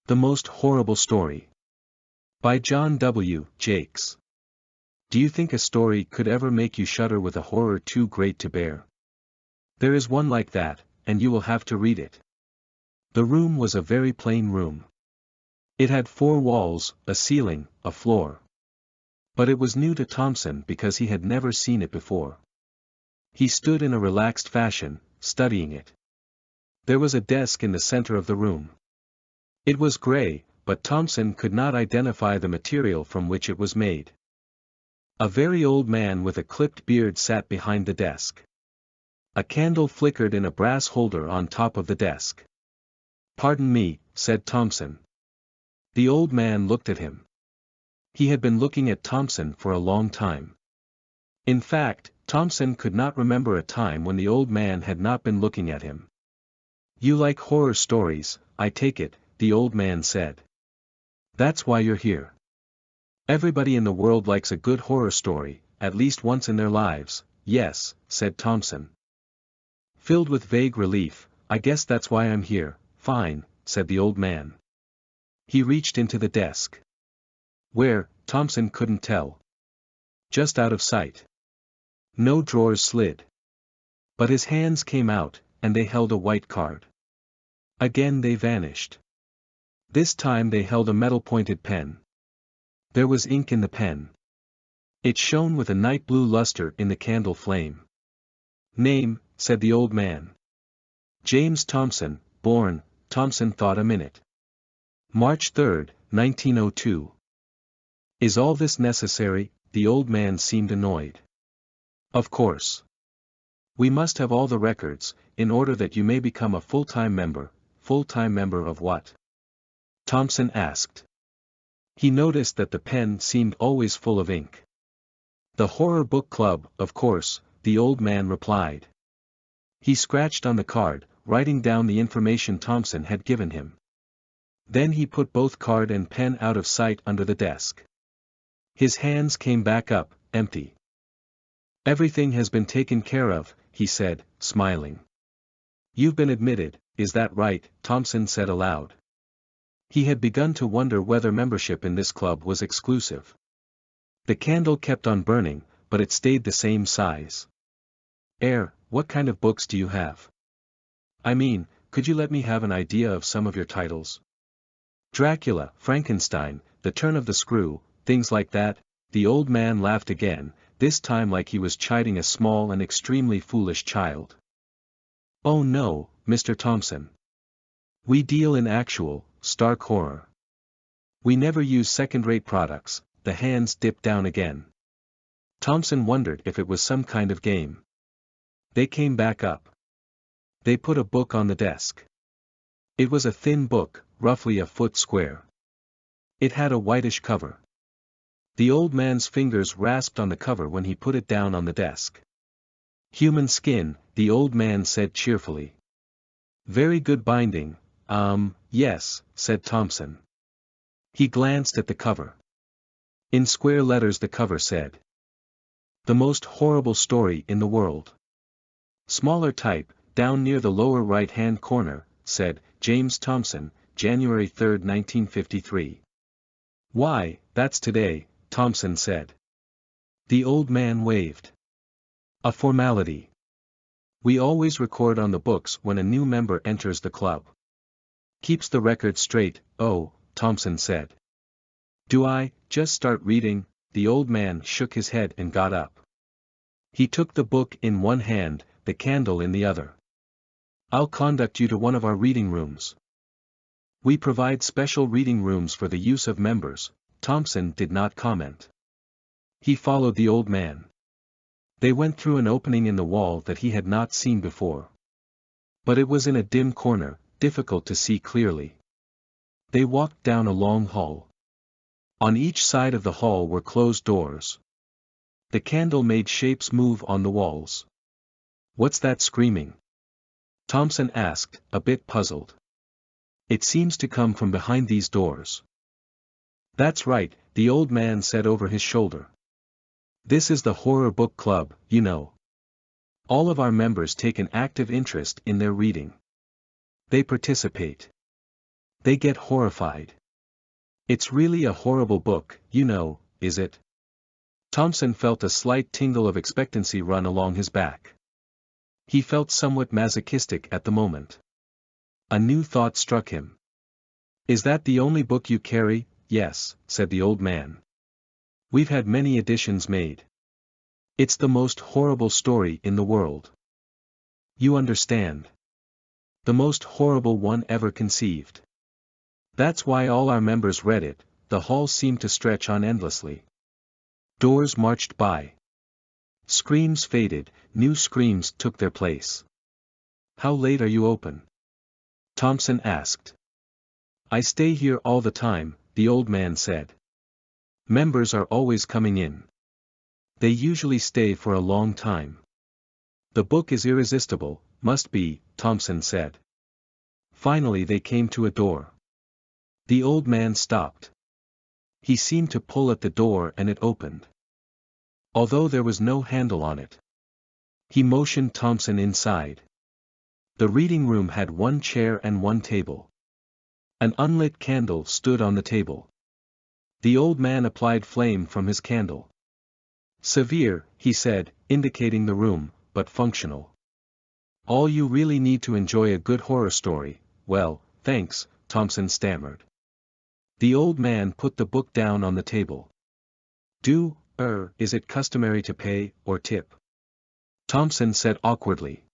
The Most Horrible Story. By John W. Jakes. Do you think a story could ever make you shudder with a horror too great to bear? There is one like that, and you will have to read it. The room was a very plain room. It had 4 walls, a ceiling, a floor. But it was new to Thompson because he had never seen it before. He stood in a relaxed fashion, studying it. There was a desk in the center of the room. It was gray, but Thompson could not identify the material from which it was made. A very old man with a clipped beard sat behind the desk. A candle flickered in a brass holder on top of the desk. "Pardon me," said Thompson. The old man looked at him. He had been looking at Thompson for a long time. In fact, Thompson could not remember a time when the old man had not been looking at him. "You like horror stories, I take it," the old man said. "That's why you're here." "Everybody in the world likes a good horror story, at least once in their lives." "Yes," said Thompson. Filled with vague relief, "I guess that's why I'm here." "Fine," said the old man. He reached into the desk. Where, Thompson couldn't tell. Just out of sight. No drawers slid. But his hands came out, and they held a white card. Again they vanished. This time they held a metal-pointed pen. There was ink in the pen. It shone with a night blue luster in the candle flame. "Name," said the old man. "James Thompson, born." Thompson thought a minute. "March 3, 1902. "Is all this necessary?" The old man seemed annoyed. "Of course. We must have all the records, in order that you may become a full-time member." "Full-time member of what?" Thompson asked. He noticed that the pen seemed always full of ink. "The Horror Book Club, of course," the old man replied. He scratched on the card, writing down the information Thompson had given him. Then he put both card and pen out of sight under the desk. His hands came back up, empty. "Everything has been taken care of," he said, smiling. "You've been admitted, is that right?" Thompson said aloud. He had begun to wonder whether membership in this club was exclusive. The candle kept on burning, but it stayed the same size. What kind of books do you have? I mean, could you let me have an idea of some of your titles? Dracula, Frankenstein, The Turn of the Screw, things like that." The old man laughed again, this time like he was chiding a small and extremely foolish child. "Oh no, Mr. Thompson. We deal in actual, stark horror. We never use second-rate products." The hands dipped down again. Thompson wondered if it was some kind of game. They came back up. They put a book on the desk. It was a thin book, roughly a foot square. It had a whitish cover. The old man's fingers rasped on the cover when he put it down on the desk. "Human skin," the old man said cheerfully. "Very good binding." Yes," said Thompson. He glanced at the cover. In square letters the cover said, "The Most Horrible Story in the World." Smaller type, down near the lower right-hand corner, said, "James Thompson, January 3, 1953. "Why, that's today," Thompson said. The old man waved. "A formality. We always record on the books when a new member enters the club. Keeps the record straight." "Oh," Thompson said. "Do I just start reading?" The old man shook his head and got up. He took the book in one hand, the candle in the other. "I'll conduct you to one of our reading rooms. We provide special reading rooms for the use of members." Thompson did not comment. He followed the old man. They went through an opening in the wall that he had not seen before. But it was in a dim corner, difficult to see clearly. They walked down a long hall. On each side of the hall were closed doors. The candle made shapes move on the walls. "What's that screaming?" Thompson asked, a bit puzzled. "It seems to come from behind these doors." "That's right," the old man said over his shoulder. "This is the Horror Book Club, you know. All of our members take an active interest in their reading. They participate. They get horrified. It's really a horrible book, you know, is it? Thompson felt a slight tingle of expectancy run along his back. He felt somewhat masochistic at the moment. A new thought struck him. Is that the only book you carry? Yes, said the old man. We've had many editions made. It's the most horrible story in the world. You understand. The most horrible one ever conceived. That's why all our members read it. The hall seemed to stretch on endlessly. Doors marched by. Screams faded, new screams took their place. How late are you open? Thompson asked. I stay here all the time, the old man said. Members are always coming in. They usually stay for a long time. The book is irresistible, must be, Thompson said. Finally they came to a door. The old man stopped. He seemed to pull at the door and it opened. Although there was no handle on it. He motioned Thompson inside. The reading room had one chair and one table. An unlit candle stood on the table. The old man applied flame from his candle. Severe, he said, indicating the room, but functional. All you really need to enjoy a good horror story. Well, thanks, Thompson stammered. The old man put the book down on the table. Is it customary to pay, or tip? Thompson said awkwardly.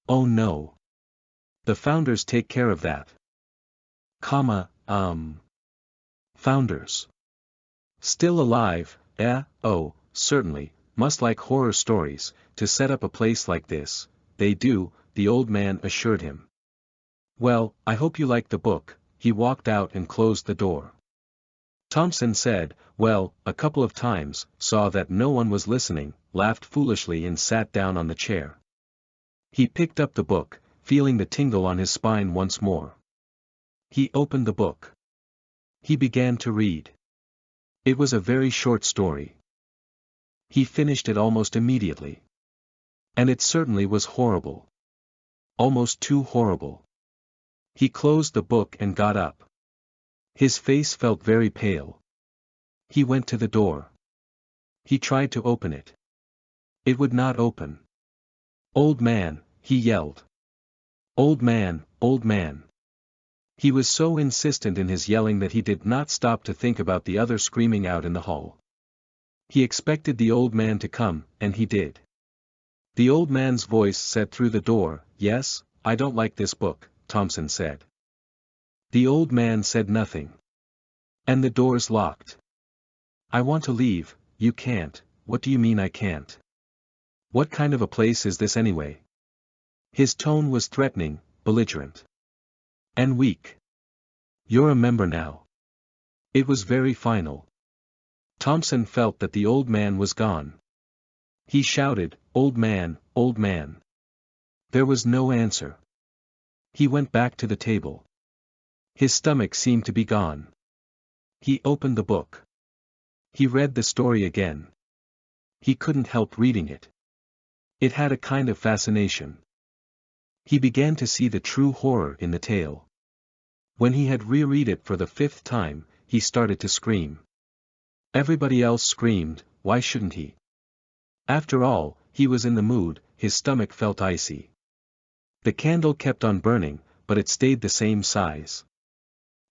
Oh no. The founders take care of that. Founders. Still alive, oh, certainly, must like horror stories, to set up a place like this. They do, the old man assured him. Well, I hope you like the book. He walked out and closed the door. Thompson said, well, a couple of times, saw that no one was listening, laughed foolishly and sat down on the chair. He picked up the book, feeling the tingle on his spine once more. He opened the book. He began to read. It was a very short story. He finished it almost immediately. And it certainly was horrible. Almost too horrible. He closed the book and got up. His face felt very pale. He went to the door. He tried to open it. It would not open. Old man, he yelled. Old man, old man. He was so insistent in his yelling that he did not stop to think about the other screaming out in the hall. He expected the old man to come, and he did. The old man's voice said through the door, Yes, I don't like this book, Thompson said. The old man said nothing. And the doors locked. I want to leave. You can't. What do you mean I can't? What kind of a place is this anyway? His tone was threatening, belligerent. And weak. You're a member now. It was very final. Thompson felt that the old man was gone. He shouted, Old man, old man. There was no answer. He went back to the table. His stomach seemed to be gone. He opened the book. He read the story again. He couldn't help reading it. It had a kind of fascination. He began to see the true horror in the tale. When he had reread it for the 5th time, he started to scream. Everybody else screamed, why shouldn't he? After all, he was in the mood, his stomach felt icy. The candle kept on burning, but it stayed the same size.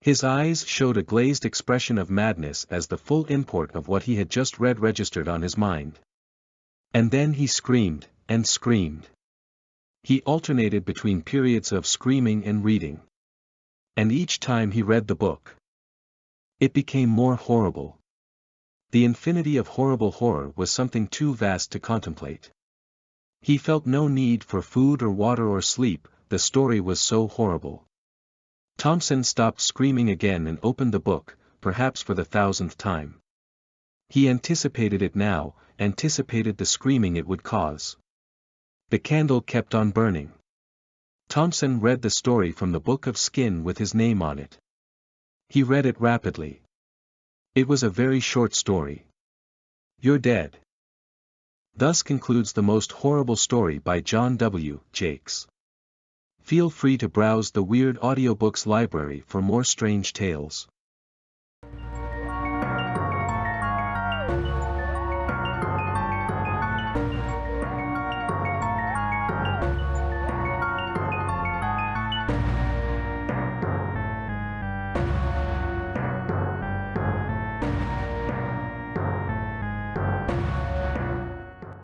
His eyes showed a glazed expression of madness as the full import of what he had just read registered on his mind. And then he screamed, and screamed. He alternated between periods of screaming and reading. And each time he read the book, it became more horrible. The infinity of horrible horror was something too vast to contemplate. He felt no need for food or water or sleep, the story was so horrible. Thompson stopped screaming again and opened the book, perhaps for the 1000th time. He anticipated it now, anticipated the screaming it would cause. The candle kept on burning. Thompson read the story from the book of skin with his name on it. He read it rapidly. It was a very short story. You're dead. Thus concludes the most horrible story by John W. Jakes. Feel free to browse the Weird Audiobooks library for more strange tales.